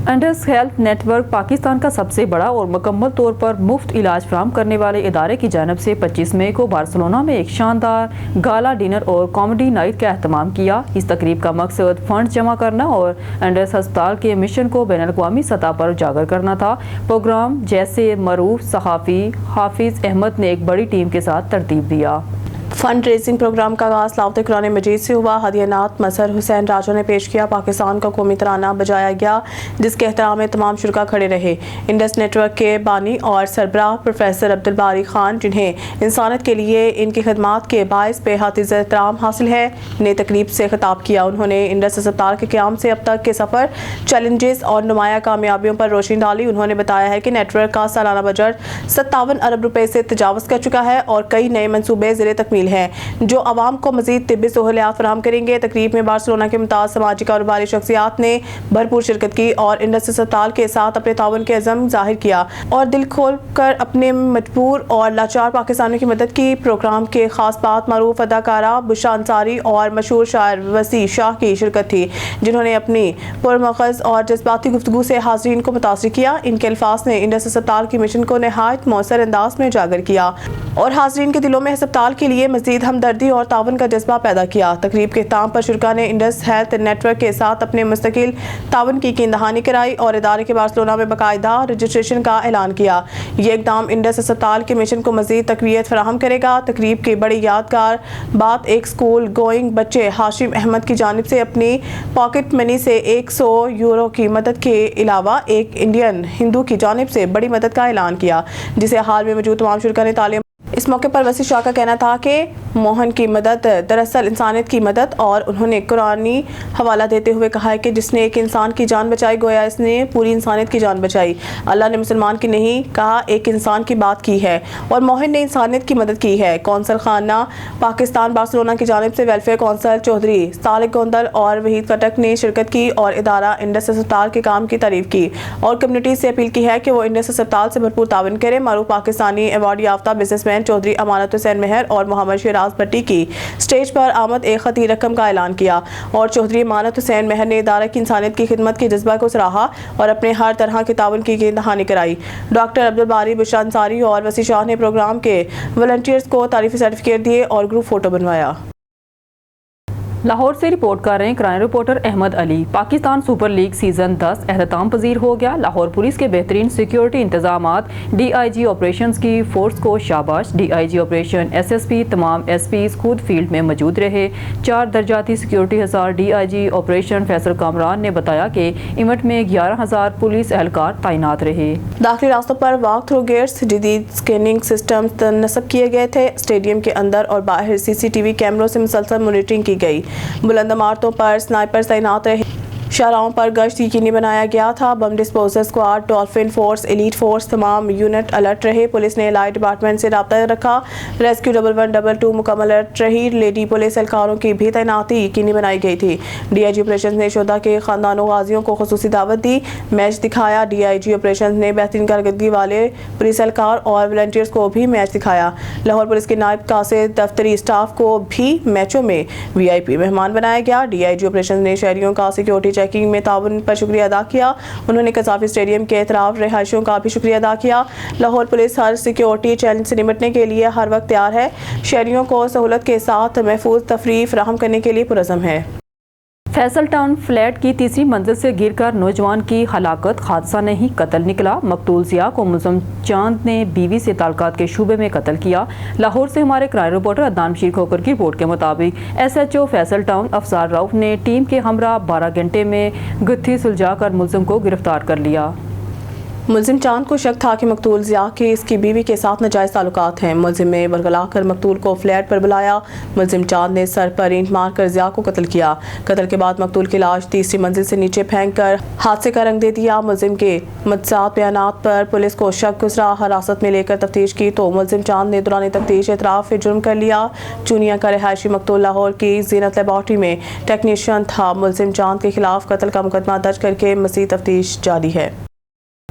Indus health network Pakistan کا سب سے بڑا اور مکمل طور پر مفت علاج فراہم کرنے والے ادارے کی جانب سے 25 مئی کو بارسلونا میں ایک شاندار گالا ڈنر اور کامیڈی نائٹ کا اہتمام کیا۔ اس تقریب کا مقصد فنڈز جمع کرنا اور انڈس ہسپتال کے مشن کو بین الاقوامی سطح پر اجاگر کرنا تھا۔ پروگرام جیسے معروف صحافی حافظ احمد نے ایک بڑی ٹیم کے ساتھ ترتیب دیا۔ فنڈ ریزنگ پروگرام کا آغاز لاوت قرآن مجید سے ہوا۔ ہدیہ نعت مظہر حسین راجہ نے پیش کیا۔ پاکستان کا قومی ترانہ بجایا گیا جس کے احترام میں تمام شرکا کھڑے رہے۔ انڈس نیٹ ورک کے بانی اور سربراہ پروفیسر عبدالباری خان، جنہیں انسانیت کے لیے ان کی خدمات کے باعث بے حد عزت احترام حاصل ہے، نے تقریب سے خطاب کیا۔ انہوں نے انڈس ہسپتال کے قیام سے اب تک کے سفر، چیلنجز اور نمایاں کامیابیوں پر روشنی ڈالی۔ انہوں نے بتایا ہے کہ نیٹ ورک کا سالانہ بجٹ 57 ارب روپے سے تجاوز کر چکا ہے اور کئی نئے منصوبے زیر تکمیل ہیں جو عوام کو مزید طبی سہولیات فراہم کریں گے۔ تقریب میں بارسلونا کے ممتاز سماجی کاروباری شخصیات نے بھرپور شرکت کی اور انڈس ہسپتال کے ساتھ اپنے تعاون کے عزم ظاہر کیا اور دل کھول کر اپنے مجبور اور لاچار پاکستانیوں کی مدد کی۔ پروگرام کے خاص بات معروف اداکارہ بشرا انصاری اور مشہور شاعر وسیع شاہ کی شرکت تھی، جنہوں نے اپنی پرمغز اور جذباتی گفتگو سے حاضرین کو متاثر کیا۔ ان کے الفاظ نے انڈس ہسپتال کی مشن کو نہایت مؤثر انداز میں اجاگر کیا اور حاضرین کے دلوں میں ہسپتال کے لیے مزید ہمدردی اور تعاون کا جذبہ پیدا کیا۔ تقریب کے اختتام پر شرکا نے انڈس ہیلتھ نیٹ ورک کے ساتھ اپنے مستقل تعاون کی یقین دہانی کرائی اور ادارے کے بارسلونا میں باقاعدہ رجسٹریشن کا اعلان کیا۔ یہ اقدام انڈس ہسپتال کے مشن کو مزید تقویت فراہم کرے گا۔ تقریب کی بڑی یادگار بات ایک اسکول گوئنگ بچے ہاشم احمد کی جانب سے اپنی پاکٹ منی سے 100 یورو کی مدد کے علاوہ ایک انڈین ہندو کی جانب سے بڑی مدد کا اعلان کیا، جسے حال میں موجود تمام شرکا نے تعلیم۔ اس موقع پر وسیع شاہ کا کہنا تھا کہ موہن کی مدد دراصل انسانیت کی مدد، اور انہوں نے قرآنی حوالہ دیتے ہوئے کہا ہے کہ جس نے ایک انسان کی جان بچائی گویا اس نے پوری انسانیت کی جان بچائی۔ اللہ نے مسلمان کی نہیں کہا، ایک انسان کی بات کی ہے اور موہن نے انسانیت کی مدد کی ہے۔ کونسل خانہ پاکستان بارسلونا کی جانب سے ویلفیئر کونسل چودھری صالح گوندل اور وحید کٹک نے شرکت کی اور ادارہ انڈس ہسپتال کے کام کی تعریف کی اور کمیونٹی سے اپیل کی ہے کہ وہ انڈس ہسپتال سے بھرپور تعاون کرے۔ معروف پاکستانی ایوارڈ یافتہ بزنس مین چودھری امانت حسین مہر اور محمد شیراز بھٹی کی سٹیج پر آمد ایک خطیر رقم کا اعلان کیا اور چودھری امانت حسین مہر نے ادارہ کی انسانیت کی خدمت کے جذبہ کو سراہا اور اپنے ہر طرح کے تعاون کی یقین دہانی کرائی۔ ڈاکٹر عبدالباری بشرا انصاری اور وسیع شاہ نے پروگرام کے والنٹیئرز کو تعریفی سرٹیفکیٹ دیے اور گروپ فوٹو بنوایا۔ لاہور سے رپورٹ کر رہے ہیں کرائم رپورٹر احمد علی۔ پاکستان سپر لیگ سیزن 10 اختتام پذیر ہو گیا۔ لاہور پولیس کے بہترین سیکیورٹی انتظامات، ڈی آئی جی آپریشنز کی فورس کو شاباش۔ D I G operation, S S P, تمام ایس پیز خود فیلڈ میں موجود رہے۔ 4 درجاتی سیکیورٹی حصار D I G operation Faisal Kamran نے بتایا کہ ایونٹ میں 11,000 پولیس اہلکار تعینات رہے۔ داخلی راستوں پر واک تھرو گیٹس، جدید اسکیننگ سسٹم نصب کیے گئے تھے۔ اسٹیڈیم کے اندر اور باہر سی سی ٹی وی کیمروں سے مسلسل مانیٹرنگ کی گئی۔ بلند عمارتوں پر سنائپرز تعینات رہے۔ شاہراہوں پر گشت یقینی بنایا گیا تھا۔ Bomb disposal squad, dolphin force, elite force, تمام یونٹ الرٹ رہے۔ پولیس نے لائٹ ڈپارٹمنٹ سے رابطہ رکھا۔ ریسکیو 1122 مکمل الرٹ رہی۔ لیڈی پولیس اہلکاروں کی بھی تعیناتی یقینی بنائی گئی تھی۔ ڈی آئی جی آپریشنز نے شہداء کے خاندانوں غازیوں کو خصوصی دعوت دی، میچ دکھایا۔ ڈی آئی جی آپریشنز نے بہترین کارکردگی والے پولیس اہلکار اور والنٹیئرز کو بھی میچ دکھایا۔ لاہور پولیس کے نائب قاصد دفتری اسٹاف کو بھی میچوں میں وی آئی پی مہمان بنایا گیا۔ ڈی آئی جی آپریشنز نے شہریوں کا سیکیورٹی چیکنگ میں تعاون پر شکریہ ادا کیا۔ انہوں نے قذافی اسٹیڈیم کے اطراف رہائشیوں کا بھی شکریہ ادا کیا۔ لاہور پولیس ہر سیکیورٹی چیلنج سے نمٹنے کے لیے ہر وقت تیار ہے، شہریوں کو سہولت کے ساتھ محفوظ تفریح فراہم کرنے کے لیے پرعزم ہے۔ فیصل ٹاؤن فلیٹ کی تیسری منزل سے گر کر نوجوان کی ہلاکت، حادثہ نہیں قتل نکلا۔ مقتول ضیاء کو ملزم چاند نے بیوی سے تعلقات کے شبے میں قتل کیا۔ لاہور سے ہمارے کرائم رپورٹر عدنان بشیر کھوکر کی رپورٹ کے مطابق S H O Faisal Town افسر رؤف نے ٹیم کے ہمراہ 12 گھنٹے میں گتھی سلجھا کر ملزم کو گرفتار کر لیا۔ ملزم چاند کو شک تھا کہ مقتول ضیاء کے اس کی بیوی کے ساتھ ناجائز تعلقات ہیں۔ ملزم نے ورگلا کر مقتول کو فلیٹ پر بلایا۔ ملزم چاند نے سر پر اینٹ مار کر ضیاء کو قتل کیا۔ قتل کے بعد مقتول کی لاش تیسری منزل سے نیچے پھینک کر حادثے کا رنگ دے دیا۔ ملزم کے متضاد بیانات پر پولیس کو شک گزرا۔ حراست میں لے کر تفتیش کی تو ملزم چاند نے دوران تفتیش اعتراف جرم کر لیا۔ چونیا کا رہائشی مقتول لاہور کی زینت لیبارٹری میں ٹیکنیشین تھا۔ ملزم چاند کے خلاف قتل کا مقدمہ درج کر کے مزید تفتیش جاری ہے۔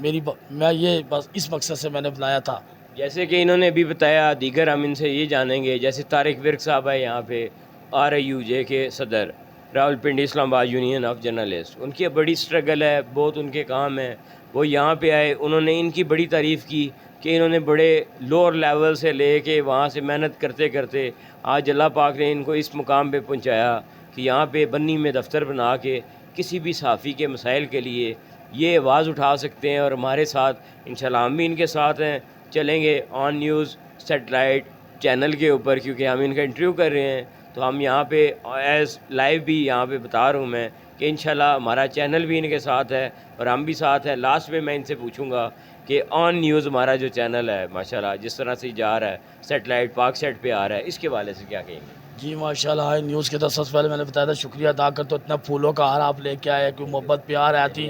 میں یہ بس اس مقصد سے میں نے بنایا تھا. جیسے کہ انہوں نے بھی بتایا، دیگر ہم ان سے یہ جانیں گے، جیسے طارق ورک صاحب ہے یہاں پہ RIUJ کے صدر، راولپنڈی اسلام آباد یونین آف جرنلسٹ، ان کی بڑی اسٹرگل ہے، بہت ان کے کام ہیں. وہ یہاں پہ آئے، انہوں نے ان کی بڑی تعریف کی کہ انہوں نے بڑے لوور لیول سے لے کے وہاں سے محنت کرتے کرتے آج اللہ پاک نے ان کو اس مقام پہ پہنچایا کہ یہاں پہ بنی میں دفتر بنا کے کسی بھی صحافی کے مسائل کے لیے یہ آواز اٹھا سکتے ہیں. اور ہمارے ساتھ انشاءاللہ ہم بھی ان کے ساتھ ہیں، چلیں گے آن نیوز سیٹلائٹ چینل کے اوپر، کیونکہ ہم ان کا انٹرویو کر رہے ہیں. تو ہم یہاں پہ ایز لائیو بھی یہاں پہ بتا رہا ہوں میں کہ انشاءاللہ ہمارا چینل بھی ان کے ساتھ ہے اور ہم بھی ساتھ ہیں. لاسٹ میں ان سے پوچھوں گا کہ آن نیوز ہمارا جو چینل ہے ماشاءاللہ جس طرح سے جا رہا ہے، سیٹلائٹ پاک سیٹ پہ آ رہا ہے، اس کے حوالے سے کیا کہیں گے؟ جی ماشاءاللہ، نیوز کے 10 سب سے پہلے میں نے بتایا تھا، شکریہ ادا کرتا ہوں، اتنا پھولوں کا ہار آپ لے کے آئے، کوئی محبت پیار آتی.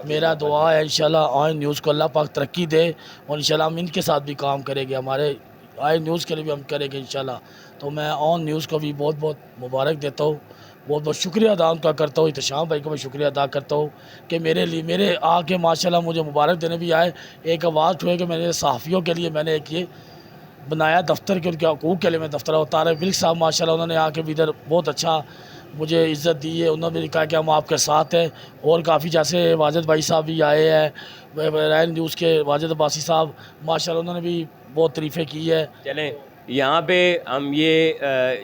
میرا دعا ہے انشاءاللہ آئین نیوز کو اللہ پاک ترقی دے، اور انشاءاللہ ہم ان کے ساتھ بھی کام کریں گے، ہمارے آئین نیوز کے لیے بھی ہم کریں گے انشاءاللہ. تو میں آن نیوز کو بھی بہت بہت مبارک دیتا ہوں، بہت بہت شکریہ ادا ان کا کرتا ہوں. احتشام بھائی کو بھی شکریہ ادا کرتا ہوں کہ میرے آ کے ماشاءاللہ مجھے مبارک دینے بھی آئے. ایک آواز ہوئے کہ میرے صحافیوں کے لیے میں نے ایک یہ بنایا دفتر کے، ان کے حقوق کے لیے میں دفتر. اور طارق ورک صاحب ماشاءاللہ انہوں نے آ کے بھی ادھر بہت اچھا مجھے عزت دی ہے، انہوں نے بھی کہا کہ ہم آپ کے ساتھ ہیں. اور کافی جیسے واجد بھائی صاحب بھی آئے ہیں، رائل نیوز کے واجد عباسی صاحب ماشاءاللہ انہوں نے بھی بہت تعریفیں کی ہے. چلیں یہاں پہ ہم یہ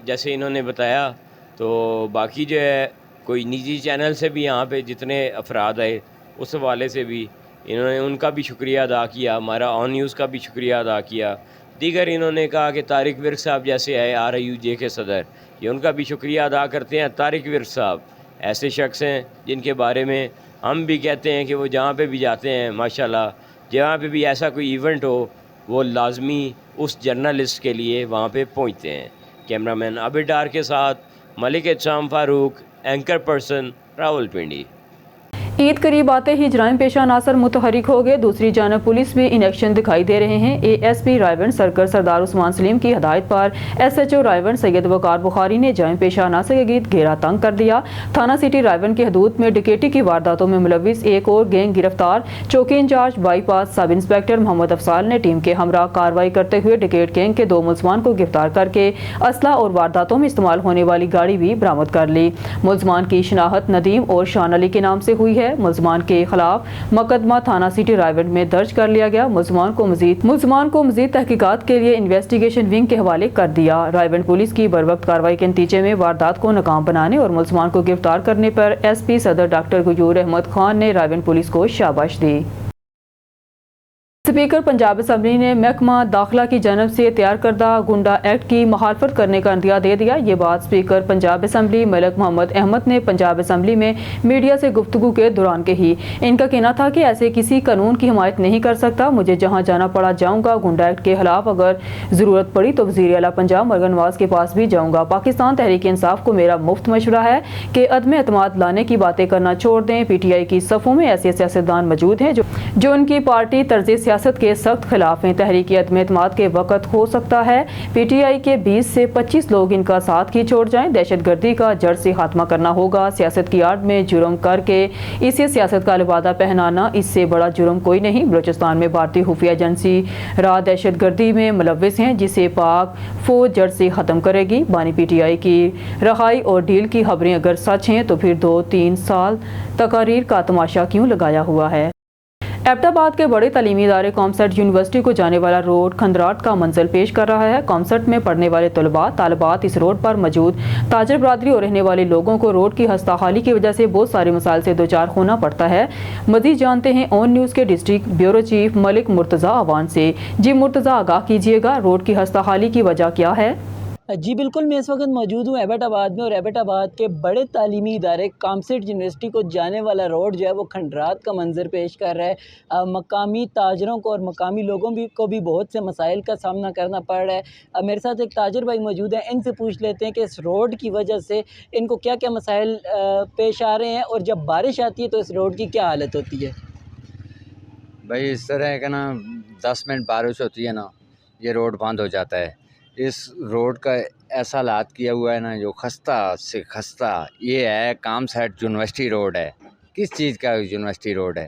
جیسے انہوں نے بتایا، تو باقی جو ہے کوئی نجی چینل سے بھی یہاں پہ جتنے افراد آئے اس حوالے سے بھی انہوں نے ان کا بھی شکریہ ادا کیا، ہمارا آن نیوز کا بھی شکریہ ادا کیا. دیگر انہوں نے کہا کہ طارق ورک صاحب جیسے آئے RIUJ کے صدر، یہ ان کا بھی شکریہ ادا کرتے ہیں. طارق ورک صاحب ایسے شخص ہیں جن کے بارے میں ہم بھی کہتے ہیں کہ وہ جہاں پہ بھی جاتے ہیں ماشاءاللہ، جہاں پہ بھی ایسا کوئی ایونٹ ہو وہ لازمی اس جرنلسٹ کے لیے وہاں پہ پہنچتے ہیں. کیمرہ مین عابد ڈار کے ساتھ ملک احتشام فاروق، اینکر پرسن، راولپنڈی. عید قریب آتے ہی جرائم پیشہ عناصر متحرک ہو گئے. دوسری جانب پولیس بھی ان ایکشن دکھائی دے رہے ہیں. ASP رائیونڈ سرکل سردار عثمان سلیم کی ہدایت پر SHO رائیونڈ سید وقار بخاری نے جرائم پیشہ عناصر کے گرد گھیرا تنگ کر دیا. تھانہ سٹی رائیونڈ کی حدود میں ڈکیٹی کی وارداتوں میں ملوث ایک اور گینگ گرفتار. چوکی incharge bypass sub inspector Muhammad Afzaal نے ٹیم کے ہمراہ کارروائی کرتے ہوئے ڈکیٹ گینگ کے 2 ملزمان کو گرفتار کر کے اسلحہ اور وارداتوں میں استعمال ہونے والی گاڑی بھی برآمد کر لی. ملزمان کی شناخت ندیم اور شان علی کے نام سے ہوئی ہے. ملزمان کے خلاف مقدمہ تھانہ سٹی رائیونڈ میں درج کر لیا گیا. ملزمان کو مزید تحقیقات کے لیے انویسٹیگیشن ونگ کے حوالے کر دیا. رائیونڈ پولیس کی بروقت کارروائی کے نتیجے میں واردات کو ناکام بنانے اور ملزمان کو گرفتار کرنے پر SP صدر ڈاکٹر غیور احمد خان نے رائیونڈ پولیس کو شاباش دی. اسپیکر پنجاب اسمبلی نے محکمہ داخلہ کی جانب سے تیار کردہ گنڈا ایکٹ کی مخالفت کرنے کا عندیہ دے دیا. یہ بات اسپیکر پنجاب اسمبلی ملک محمد احمد نے پنجاب اسمبلی میں میڈیا سے گفتگو کے دوران کہی. ان کا کہنا تھا کہ ایسے کسی قانون کی حمایت نہیں کر سکتا. مجھے جہاں جانا پڑا جاؤں گا. گنڈا ایکٹ کے خلاف اگر ضرورت پڑی تو وزیر اعلیٰ پنجاب مرغن نواز کے پاس بھی جاؤں گا. پاکستان تحریک انصاف کو میرا مفت مشورہ ہے کہ عدم اعتماد لانے کی باتیں کرنا چھوڑ دیں. PTI کی صفوں میں ایسے سیاستدان موجود ہیں جو ان کی پارٹی طرز سیاست کے سخت خلاف ہیں. تحریک عدم اعتماد کے وقت ہو سکتا ہے PTI کے 20 سے 25 لوگ ان کا ساتھ ہی چھوڑ جائیں. دہشت گردی کا جڑ سے خاتمہ کرنا ہوگا. سیاست کی آڑ میں جرم کر کے اسے سیاست کا لبادہ پہنانا، اس سے بڑا جرم کوئی نہیں. بلوچستان میں بھارتی خفیہ ایجنسی را دہشت گردی میں ملوث ہیں جسے پاک فوج جڑ سے ختم کرے گی. بانی PTI کی رہائی اور ڈیل کی خبریں اگر سچ ہیں تو پھر 2-3 سال تقاریر کا تماشا کیوں لگایا ہوا ہے؟ ایبٹ آباد کے بڑے تعلیمی ادارے کامسٹ یونیورسٹی کو جانے والا روڈ کھندراٹ کا منزل پیش کر رہا ہے. کامسٹ میں پڑھنے والے طلباء طالبات اس روڈ پر موجود تاجر برادری اور رہنے والے لوگوں کو روڈ کی خستہ حالی کی وجہ سے بہت سارے مسائل سے دوچار ہونا پڑتا ہے. مزید جانتے ہیں آن نیوز کے ڈسٹرکٹ بیورو چیف ملک مرتضی عوان سے. جی مرتضی، آگاہ کیجیے گا روڈ کی خستہ حالی کی وجہ کیا ہے؟ جی بالکل، میں اس وقت موجود ہوں ایبٹ آباد میں، اور ایبٹ آباد کے بڑے تعلیمی ادارے کامسٹ یونیورسٹی کو جانے والا روڈ جو ہے وہ کھنڈرات کا منظر پیش کر رہا ہے. مقامی تاجروں کو اور مقامی لوگوں کو بھی بہت سے مسائل کا سامنا کرنا پڑ رہا ہے. میرے ساتھ ایک تاجر بھائی موجود ہیں، ان سے پوچھ لیتے ہیں کہ اس روڈ کی وجہ سے ان کو کیا کیا مسائل پیش آ رہے ہیں، اور جب بارش آتی ہے تو اس روڈ کی کیا حالت ہوتی ہے؟ بھائی اس طرح ہے کہ نا 10 منٹ بارش ہوتی ہے نا یہ روڈ بند ہو جاتا ہے. اس روڈ کا ایسا حالات کیا ہوا ہے نا جو خستہ سے خستہ یہ ہے. کامسٹ یونیورسٹی روڈ ہے. کس چیز کا یونیورسٹی روڈ ہے؟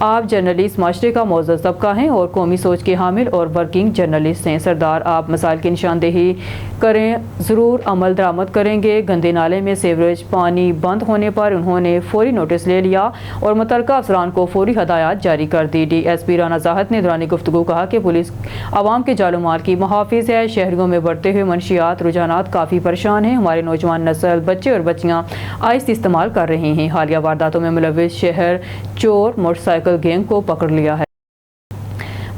آپ جرنلسٹ معاشرے کا معزز طبقہ ہیں اور قومی سوچ کے حامل اور ورکنگ جرنلسٹ ہیں۔ سردار آپ مسائل کی نشاندہی کریں، ضرور عمل درآمد کریں گے۔ گندے نالے میں سیوریج پانی بند ہونے پر انہوں نے فوری نوٹس لے لیا اور متعلقہ افسران کو فوری ہدایات جاری کر دی۔ ڈی ایس پی رانا زاہد نے دوران گفتگو کہا کہ پولیس عوام کے جان و مال کی محافظ ہے۔ شہریوں میں بڑھتے ہوئے منشیات رجحانات کافی پریشان ہیں۔ ہمارے نوجوان نسل بچے اور بچیاں آئس استعمال کر رہے ہیں۔ حالیہ وارداتوں میں ملوث شہر چور موٹر سائیکل گینگ کو پکڑ لیا ہے۔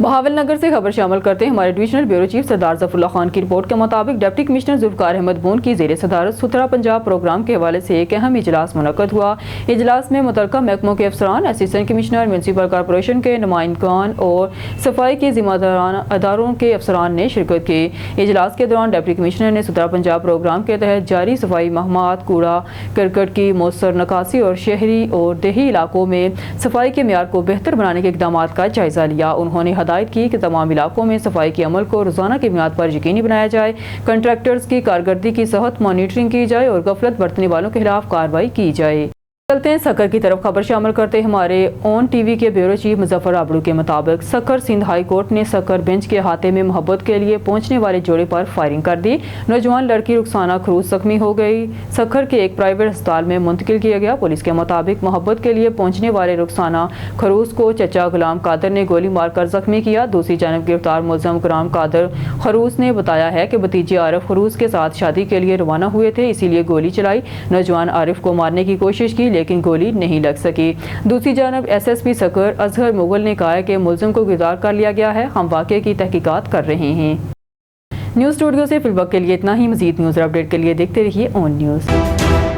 بہاول نگر سے خبر شامل کرتے ہیں ہمارے ڈویژنل بیورو چیف سردار ظفر اللہ خان کی رپورٹ کے مطابق ڈپٹی کمشنر ذوالفقار احمد بون کی زیر صدارت ستھرا پنجاب پروگرام کے حوالے سے ایک اہم اجلاس منعقد ہوا۔ اجلاس میں متعلقہ محکموں کے افسران، اسسٹنٹ کمشنر، میونسپل کارپوریشن کے نمائندگان اور صفائی کے ذمہ داران اداروں کے افسران نے شرکت کی۔ اجلاس کے دوران ڈپٹی کمشنر نے ستھرا پنجاب پروگرام کے تحت جاری صفائی مہمات، کوڑا کرکٹ کی مؤثر نکاسی اور شہری اور دیہی علاقوں میں صفائی کے معیار کو بہتر بنانے کے اقدامات کا جائزہ لیا۔ انہوں نے ہدایت کی کہ تمام علاقوں میں صفائی کے عمل کو روزانہ کی بنیاد پر یقینی بنایا جائے، کنٹریکٹرز کی کارکردگی کی صحت مانیٹرنگ کی جائے اور غفلت برتنے والوں کے خلاف کارروائی کی جائے۔ چلتے ہیں سکھر کی طرف، خبر شامل کرتے ہیں ہمارے اون ٹی وی کے بیورو چیف مظفر آبڑو کے مطابق سکھر سندھ ہائی کورٹ نے سکھر بینچ کے احاطے میں محبت کے لیے پہنچنے والے جوڑے پر فائرنگ کر دی۔ نوجوان لڑکی رخسانہ خروز زخمی ہو گئی، سکھر کے ایک پرائیویٹ ہسپتال میں منتقل کیا گیا۔ پولیس کے مطابق محبت کے لیے پہنچنے والے رخسانہ خروز کو چچا غلام قادر نے گولی مار کر زخمی کیا۔ دوسری جانب گرفتار ملزم غلام قادر خروز نے بتایا ہے کہ بھتیجے عارف خروز کے ساتھ شادی کے لیے روانہ ہوئے تھے، اسی لیے گولی چلائی۔ نوجوان عارف کو مارنے کی کوشش کی لیکن گولی نہیں لگ سکی۔ دوسری جانب ایس ایس پی سکھر اظہر مغل نے کہا ہے کہ ملزم کو گرفتار کر لیا گیا ہے، ہم واقعے کی تحقیقات کر رہے ہیں۔ نیوز اسٹوڈیو سے فی الوقت کے لیے اتنا ہی۔ مزید نیوز اور اپڈیٹ کے لیے دیکھتے رہیے اون نیوز۔